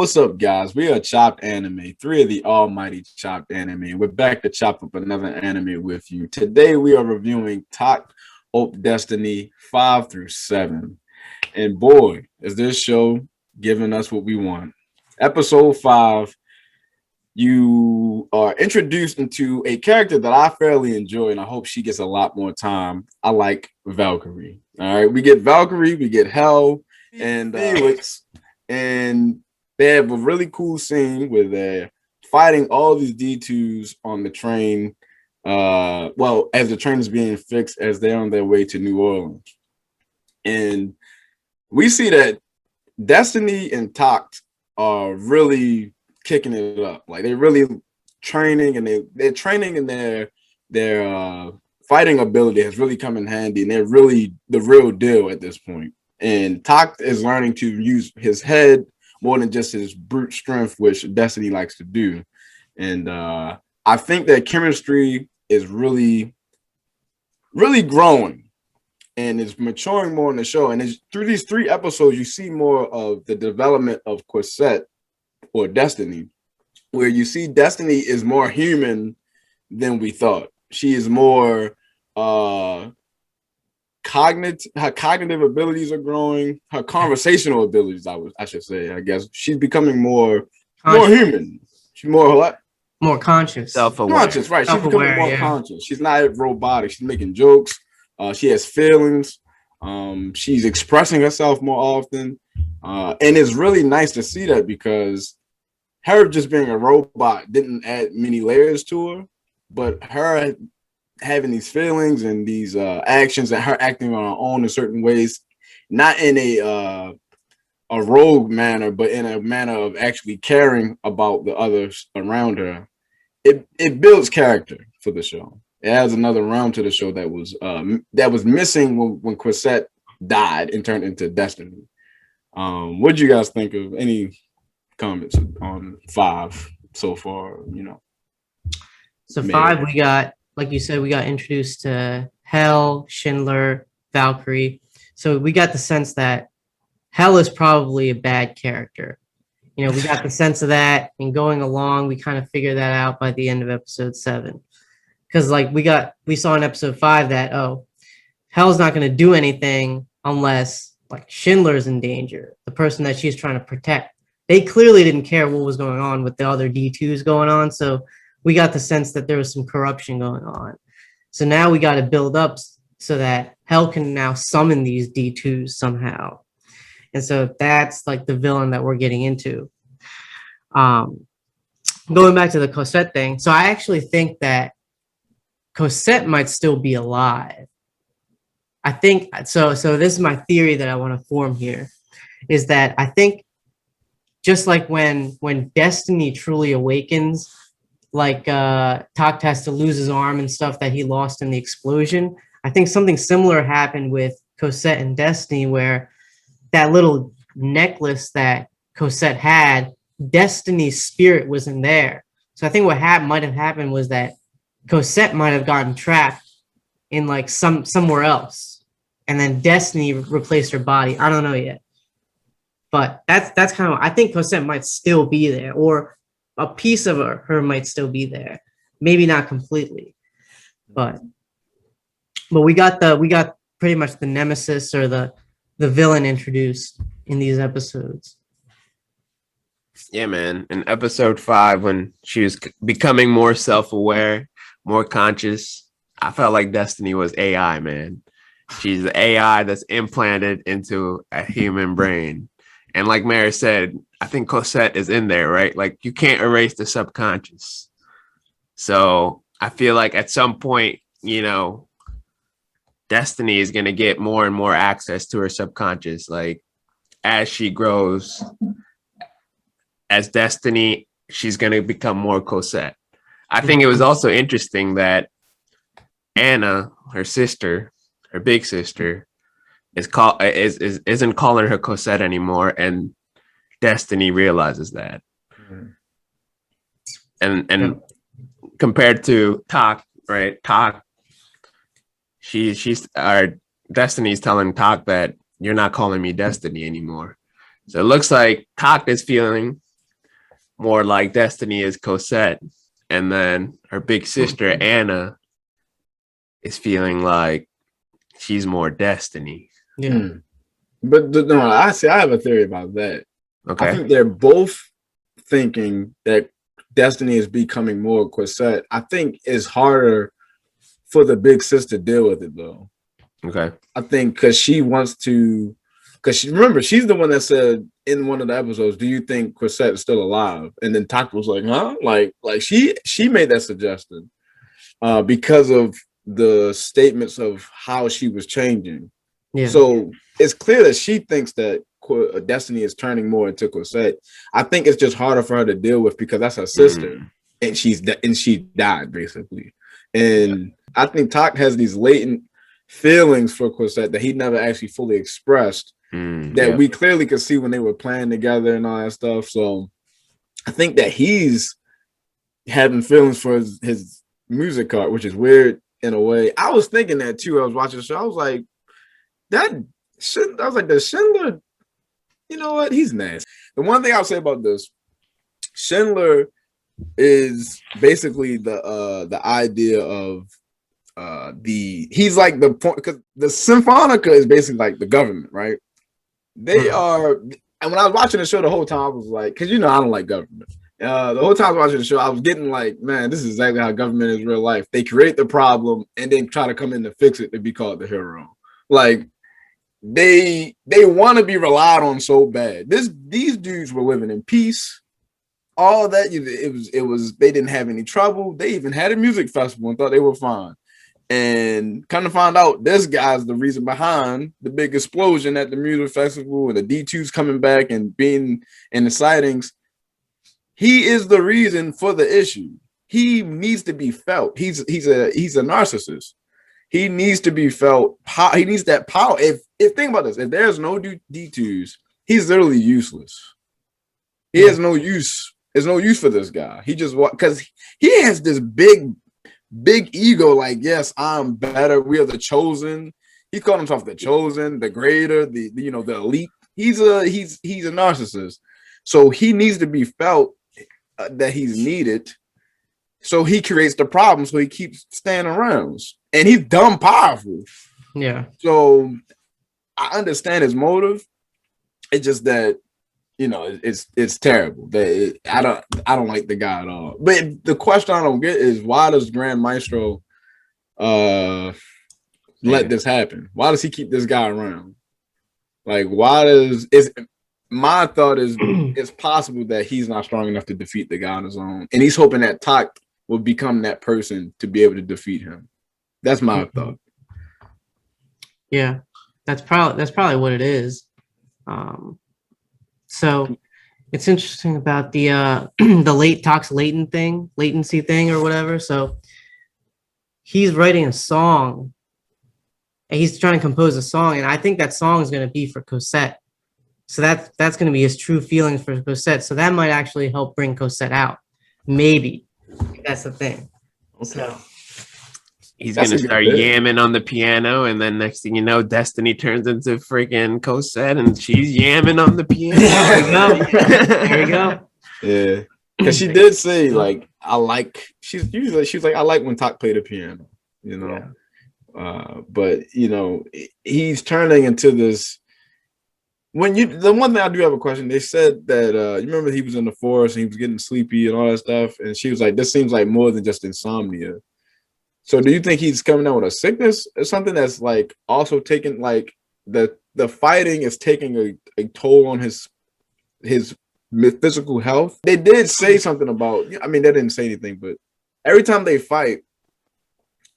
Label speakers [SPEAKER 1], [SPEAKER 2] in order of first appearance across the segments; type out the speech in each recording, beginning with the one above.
[SPEAKER 1] what's up, guys? We are Chopped Anime, three of the almighty Chopped Anime. We're back to chop up another anime with you. Today, we are reviewing Takt Op Destiny 5 through 7. And boy, is this show giving us what we want. Episode 5, you are introduced into a character that I fairly enjoy, and I hope she gets a lot more time. I like Valkyrie. All right, we get Valkyrie, we get Hell, and Felix, and they have a really cool scene where they're fighting all these D2s on the train. Well, as the train is being fixed, as they're on their way to New Orleans, and we see that Destiny and Takt are really kicking it up. Like they're really training, and they're training, and their fighting ability has really come in handy, and they're really the real deal at this point. And Takt is learning to use his head more than just his brute strength, which Destiny likes to do. And I think that chemistry is really, really growing, and it's maturing more in the show. And it's, through these 3 episodes, you see more of the development of Cosette or Destiny, where you see Destiny is more human than we thought. She is more her cognitive abilities are growing. Her conversational abilities, I should say. I guess she's becoming more human. She's
[SPEAKER 2] more conscious,
[SPEAKER 1] self-aware. Conscious, right? She's becoming more conscious. She's not robotic. She's making jokes. She has feelings. She's expressing herself more often, and it's really nice to see that, because her just being a robot didn't add many layers to her, but her having these feelings and these actions, and her acting on her own in certain ways, not in a rogue manner, but in a manner of actually caring about the others around her. It builds character for the show. It adds another round to the show that was missing when Cosette died and turned into Destiny. What do you guys think of? Any comments on 5 so far?
[SPEAKER 2] So maybe. 5, we got, like you said, we got introduced to Hell, Schindler, Valkyrie. So we got the sense that Hell is probably a bad character. We got the sense of that, and going along, we kind of figured that out by the end of episode 7. Because we saw in episode 5 that, Hell's not going to do anything unless like Schindler's in danger, the person that she's trying to protect. They clearly didn't care what was going on with the other D2s going on. So we got the sense that there was some corruption going on. So now we got to build up so that Hell can now summon these D2s somehow. And so that's like the villain that we're getting into. Going back to the Cosette thing. So I actually think that Cosette might still be alive. I think so. So this is my theory that I want to form here, is that I think just like when Destiny truly awakens, like Takt has to lose his arm and stuff that he lost in the explosion. I think something similar happened with Cosette and Destiny, where that little necklace that Cosette had, Destiny's spirit was in there. So I think what might have happened was that Cosette might have gotten trapped in like somewhere else, and then Destiny replaced her body. I don't know yet, but that's kind of, I think Cosette might still be there, or a piece of her might still be there. Maybe not completely, but we got pretty much the nemesis, or the villain introduced in these episodes.
[SPEAKER 3] Yeah, man. In episode 5, when she was becoming more self-aware, more conscious, I felt like Destiny was AI, man. She's the AI that's implanted into a human brain. And like Mary said, I think Cosette is in there, right? Like, you can't erase the subconscious. So I feel like at some point, Destiny is going to get more and more access to her subconscious. Like, as she grows, as Destiny, she's going to become more Cosette. I think it was also interesting that Anna, her sister, her big sister, isn't calling her Cosette anymore, and Destiny realizes that. And compared to Takt, right? Takt, she's Destiny's telling Takt that you're not calling me Destiny anymore. So it looks like Takt is feeling more like Destiny is Cosette, and then her big sister Anna is feeling like she's more Destiny.
[SPEAKER 2] Yeah.
[SPEAKER 1] But no, I have a theory about that.
[SPEAKER 3] Okay.
[SPEAKER 1] I think they're both thinking that Destiny is becoming more Cosette. I think it's harder for the big sis to deal with it though.
[SPEAKER 3] Okay.
[SPEAKER 1] I think because she wants to, remember, she's the one that said in one of the episodes, "Do you think Cosette is still alive?" And then Takt was like, "Huh?" Like she made that suggestion because of the statements of how she was changing.
[SPEAKER 2] Yeah.
[SPEAKER 1] So it's clear that she thinks that Destiny is turning more into Cosette. I think it's just harder for her to deal with because that's her sister, and she died basically. And I think Takt has these latent feelings for Cosette that he never actually fully expressed that we clearly could see when they were playing together and all that stuff. So I think that he's having feelings for his music art, which is weird in a way. I was thinking that too. I was watching the show. I was like, does Schindler, you know what? He's nasty. The one thing I'll say about this, Schindler is basically the idea of he's like the point, because the Symphonica is basically like the government, right? They are, and when I was watching the show the whole time, I was like, because I don't like government. The whole time I was watching the show, I was getting like, man, this is exactly how government is real life. They create the problem and then try to come in to fix it to be called the hero. Like they want to be relied on so bad. These dudes were living in peace. All that it was they didn't have any trouble. They even had a music festival and thought they were fine. And kind of find out this guy's the reason behind the big explosion at the music festival and the D2s coming back and being in the sightings. He is the reason for the issue. He needs to be felt. He's a narcissist. He needs to be felt. He needs that power. If think about this, if there's no D2s, he's literally useless. He has no use. There's no use for this guy. He just because he has this big ego. Like, yes, I'm better. We are the chosen. He called himself the chosen, the greater, the elite. He's a narcissist. So he needs to be felt that he's needed. So he creates the problem. So he keeps staying around, and he's dumb powerful.
[SPEAKER 2] Yeah.
[SPEAKER 1] So I understand his motive. It's just that it's terrible. That I don't like the guy at all. But the question I don't get is why does Grand Maestro let this happen? Why does he keep this guy around? Like, my thought is it's possible that he's not strong enough to defeat the guy on his own, and he's hoping that Takt will become that person to be able to defeat him. That's my thought.
[SPEAKER 2] Yeah, that's probably what it is. So it's interesting about the the Takt's latency thing or whatever. So he's writing a song, and he's trying to compose a song, and I think that song is going to be for Cosette. So that's going to be his true feelings for Cosette. So that might actually help bring Cosette out. Maybe that's the thing.
[SPEAKER 1] Okay.
[SPEAKER 2] So
[SPEAKER 3] he's going to start yamming on the piano, and then next thing you know, Destiny turns into freaking Cosette, and she's yamming on the piano.
[SPEAKER 2] There we go.
[SPEAKER 1] Yeah, because she did say like I like. She's like I like when Takt played the piano. But he's turning into this. The one thing I do have a question, they said that you remember he was in the forest and he was getting sleepy and all that stuff, and she was like, this seems like more than just insomnia. So do you think he's coming down with a sickness or something that's like also taking like the fighting is taking a toll on his physical health? They did say something about, they didn't say anything, but every time they fight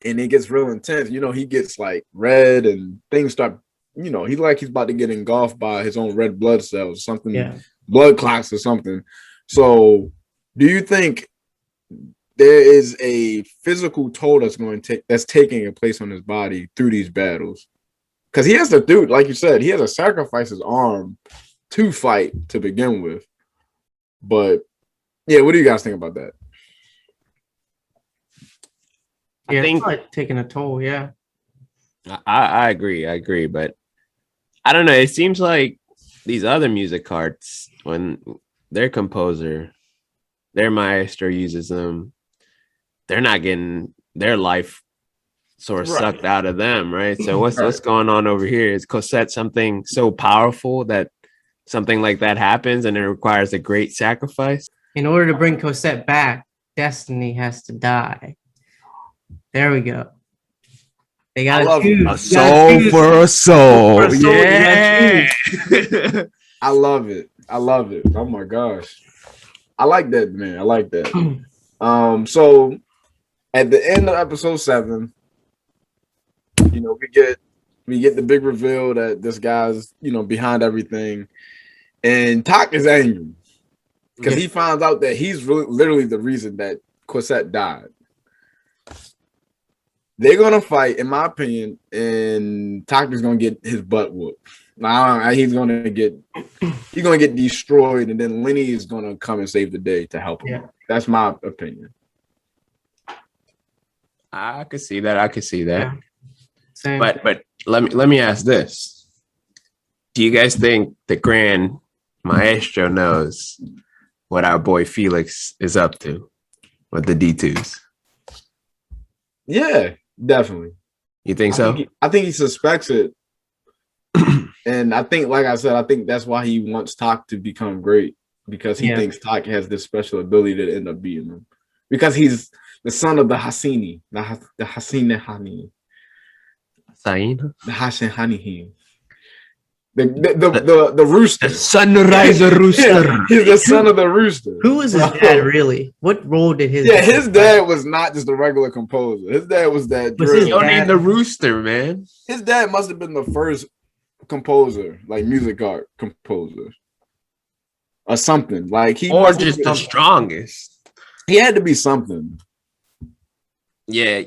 [SPEAKER 1] and it gets real intense, he gets like red and things start, he's about to get engulfed by his own red blood cells, something, blood clots or something. So do you think there is a physical toll that's taking a place on his body through these battles? Because he has to do, like you said, he has to sacrifice his arm to fight to begin with. But yeah, what do you guys think about that?
[SPEAKER 2] Yeah, I think it's like taking a toll. Yeah,
[SPEAKER 3] I agree, but I don't know. It seems like these other music arts, when their composer their maestro uses them, they're not getting their life sort of sucked out of them, right? So what's going on over here? Is Cosette something so powerful that something like that happens and it requires a great sacrifice?
[SPEAKER 2] In order to bring Cosette back, Destiny has to die. There we go. They gotta choose.
[SPEAKER 3] A soul for a soul.
[SPEAKER 2] For a soul,
[SPEAKER 3] Yeah.
[SPEAKER 1] I love it. I love it. Oh my gosh. I like that, man. I like that. So at the end of episode 7, you know, we get the big reveal that this guy's, you know, behind everything. And Takt is angry because he finds out that he's really literally the reason that Cosette died. They're gonna fight, in my opinion, and Takt is gonna get his butt whooped. Now he's gonna get destroyed, and then Lenny is gonna come and save the day to help him.
[SPEAKER 2] Yeah.
[SPEAKER 1] That's my opinion.
[SPEAKER 3] I could see that.
[SPEAKER 2] Yeah. Same.
[SPEAKER 3] But let me ask this. Do you guys think the Grand Maestro knows what our boy Felix is up to with the D2s?
[SPEAKER 1] Yeah, definitely.
[SPEAKER 3] You think so?
[SPEAKER 1] I think he suspects it. And I think, like I said, I think that's why he wants Takt to become great, because he thinks Takt has this special ability to end up beating him. Because he's the son of the Hassini, the Hassine Hani.
[SPEAKER 3] Sain?
[SPEAKER 1] The Hashin Hani. The rooster.
[SPEAKER 3] The sunrise rooster.
[SPEAKER 1] He's the son of the rooster.
[SPEAKER 2] Who was his dad really? What role did his dad
[SPEAKER 1] his dad was not just a regular composer. His dad was that
[SPEAKER 2] Was his
[SPEAKER 3] You don't
[SPEAKER 2] dad-
[SPEAKER 3] need the rooster, man.
[SPEAKER 1] His dad must have been the first composer, like music art composer. Or something. Like he
[SPEAKER 3] Or
[SPEAKER 1] must have
[SPEAKER 3] just
[SPEAKER 1] been-
[SPEAKER 3] the strongest.
[SPEAKER 1] he had to be something.
[SPEAKER 3] Yeah.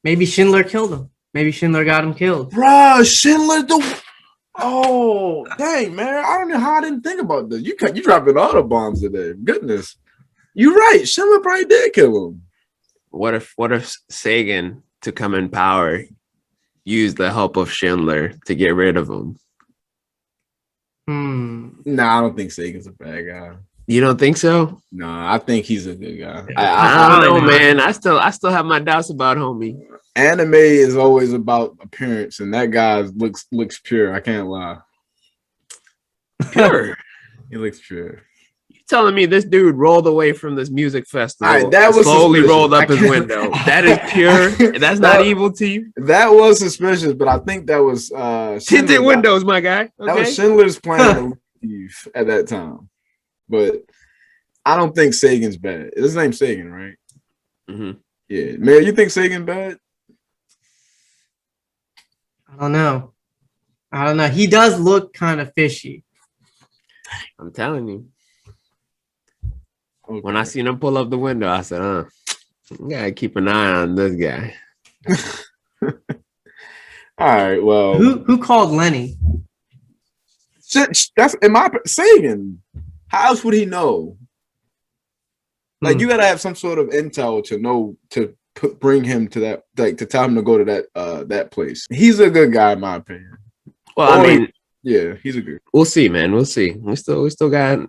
[SPEAKER 2] Maybe Schindler killed him. Maybe Schindler got him killed.
[SPEAKER 1] Bruh, Schindler oh dang, man. I don't know how I didn't think about this. You dropping all the bombs today. Goodness. You're right. Schindler probably did kill him.
[SPEAKER 3] What if Sagan, to come in power, used the help of Schindler to get rid of him?
[SPEAKER 1] Nah, I don't think Sagan's a bad guy.
[SPEAKER 3] You don't think so?
[SPEAKER 1] Nah, I think he's a good guy.
[SPEAKER 3] I don't know, man. I still have my doubts about homie.
[SPEAKER 1] Anime is always about appearance, and that guy looks pure. I can't lie.
[SPEAKER 3] Pure.
[SPEAKER 1] He looks pure.
[SPEAKER 3] You telling me this dude rolled away from this music festival?
[SPEAKER 1] All right, that was
[SPEAKER 3] slowly
[SPEAKER 1] suspicious.
[SPEAKER 3] rolled up his window. That is pure. That's not evil to you.
[SPEAKER 1] That was suspicious, but I think that was
[SPEAKER 3] Tinted windows, my guy.
[SPEAKER 1] That
[SPEAKER 3] Okay?
[SPEAKER 1] was Schindler's plan to leave at that time. But I don't think Sagan's bad. His name's Sagan, right?
[SPEAKER 3] Mm-hmm.
[SPEAKER 1] Yeah. Mayor, you think Sagan bad?
[SPEAKER 2] I don't know. He does look kind of fishy.
[SPEAKER 3] I'm telling you.
[SPEAKER 1] Okay.
[SPEAKER 3] When I seen him pull up the window, I said, you gotta keep an eye on this guy.
[SPEAKER 1] All right, well.
[SPEAKER 2] Who called Lenny?
[SPEAKER 1] That's in my Sagan. How else would he know? Like, you gotta have some sort of intel to know to bring him to that, like to tell him to go to that place. He's a good guy, in my opinion.
[SPEAKER 3] Well, I mean,
[SPEAKER 1] yeah, he's a good.
[SPEAKER 3] we'll see, man. We'll see. We still got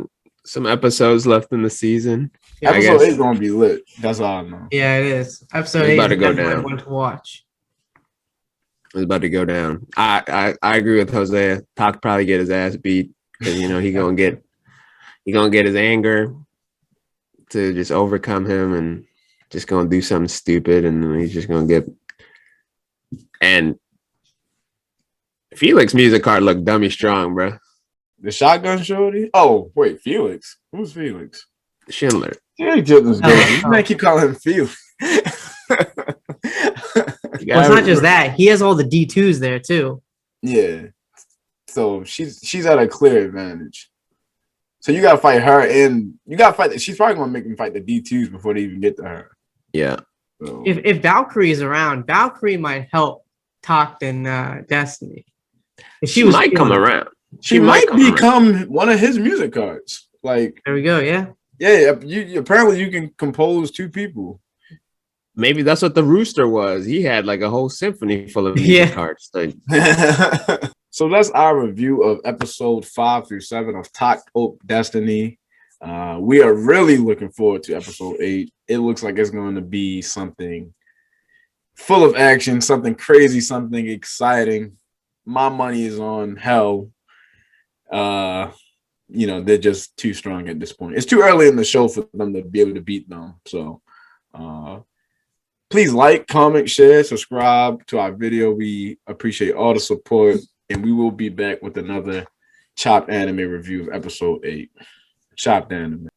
[SPEAKER 3] some episodes left in the season.
[SPEAKER 2] Yeah,
[SPEAKER 3] I
[SPEAKER 1] Episode
[SPEAKER 3] guess
[SPEAKER 1] 8 gonna be lit. That's all I know.
[SPEAKER 2] Yeah, it is. Episode
[SPEAKER 3] It's
[SPEAKER 2] 8
[SPEAKER 3] about to
[SPEAKER 2] is
[SPEAKER 3] go
[SPEAKER 2] definitely
[SPEAKER 3] down.
[SPEAKER 2] one to watch.
[SPEAKER 3] it's about to go down. I agree with Jose. Takt probably get his ass beat because he gonna get his anger to just overcome him and just gonna do something stupid, and then he's just gonna get. And Felix music card looked dummy strong, bro.
[SPEAKER 1] The shotgun shorty? Oh, wait, Felix. Who's Felix?
[SPEAKER 3] Schindler.
[SPEAKER 1] Yeah, goodness gracious. You can't keep calling him Felix.
[SPEAKER 2] Well, it's not just that. He has all the D2s there too.
[SPEAKER 1] Yeah. So she's at a clear advantage. So you gotta fight her, and you gotta fight. She's probably gonna make him fight the D2s before they even get to her.
[SPEAKER 3] Yeah.
[SPEAKER 1] So,
[SPEAKER 2] If Valkyrie is around, Valkyrie might help Takt and Destiny. If
[SPEAKER 3] She might come around.
[SPEAKER 1] she might
[SPEAKER 3] come around.
[SPEAKER 1] become one of his music cards. Like,
[SPEAKER 2] There we go. Yeah.
[SPEAKER 1] yeah, apparently you can compose 2 people.
[SPEAKER 3] Maybe that's what the rooster was. He had like a whole symphony full of music cards. Like,
[SPEAKER 1] So that's our review of episode 5 through 7 of Takt Op Destiny. We are really looking forward to episode 8. It looks like it's going to be something full of action, something crazy, something exciting. My money is on Hell. They're just too strong at this point. It's too early in the show for them to be able to beat them. So please like, comment, share, subscribe to our video. We appreciate all the support, and we will be back with another Chopped Anime review of episode 8. Chopped Anime.